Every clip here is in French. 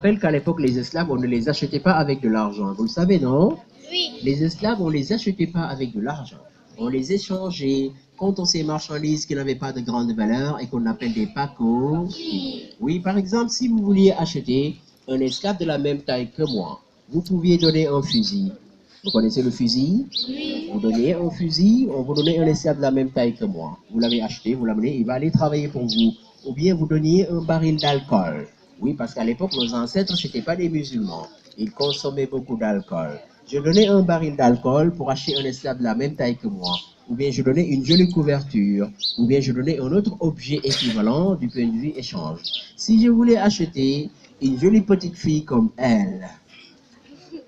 rappelle qu'à l'époque, les esclaves, on ne les achetait pas avec de l'argent. Vous le savez, non? Oui. Les esclaves, on ne les achetait pas avec de l'argent. On les échangeait contre ces marchandises qui n'avaient pas de grande valeur et qu'on appelle des pacos. Oui, par exemple, si vous vouliez acheter un esclave de la même taille que moi, vous pouviez donner un fusil. Vous connaissez le fusil? Oui. Vous donnez un fusil, on vous donnait un esclave de la même taille que moi. Vous l'avez acheté, vous l'amenez, il va aller travailler pour vous. Ou bien vous donniez un baril d'alcool. Oui, parce qu'à l'époque, nos ancêtres, ce n'étaient pas des musulmans. Ils consommaient beaucoup d'alcool. Je donnais un baril d'alcool pour acheter un esclave de la même taille que moi. Ou bien je donnais une jolie couverture. Ou bien je donnais un autre objet équivalent du point de vue échange. Si je voulais acheter une jolie petite fille comme elle, tu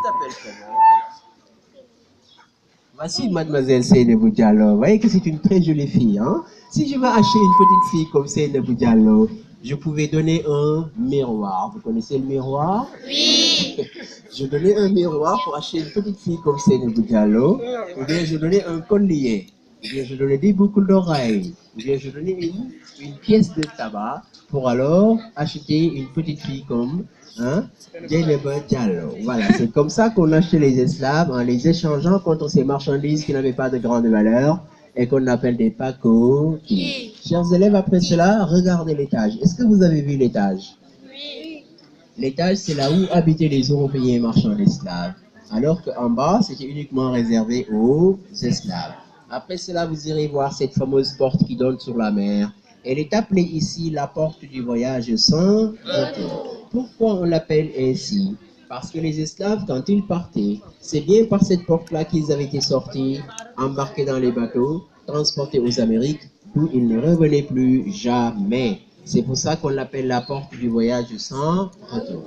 t'appelles comment? Voici mademoiselle Seynabou Diallo. Vous voyez que c'est une très jolie fille, hein? Si je veux acheter une petite fille comme Seynabou Diallo, je pouvais donner un miroir. Vous connaissez le miroir? Oui. Je donnais un miroir pour acheter une petite fille comme Seynabou Diallo. Ou bien je donnais un collier. Ou bien je donnais des boucles d'oreilles. Ou bien je donnais une pièce de tabac pour alors acheter une petite fille comme Dieynaba Diallo. Voilà, c'est comme ça qu'on achetait les esclaves en les échangeant contre ces marchandises qui n'avaient pas de grande valeur et qu'on appelle des pacos. Chers élèves, après cela, regardez l'étage. Est-ce que vous avez vu l'étage? Oui. L'étage, c'est là où habitaient les Européens marchands d'esclaves, alors qu'en bas, c'était uniquement réservé aux esclaves. Après cela, vous irez voir cette fameuse porte qui donne sur la mer. Elle est appelée ici la porte du voyage sans retour. Pourquoi on l'appelle ainsi? Parce que les esclaves, quand ils partaient, c'est bien par cette porte-là qu'ils avaient été sortis, embarqués dans les bateaux, transportés aux Amériques, d'où ils ne revenaient plus jamais. C'est pour ça qu'on l'appelle la porte du voyage sans retour.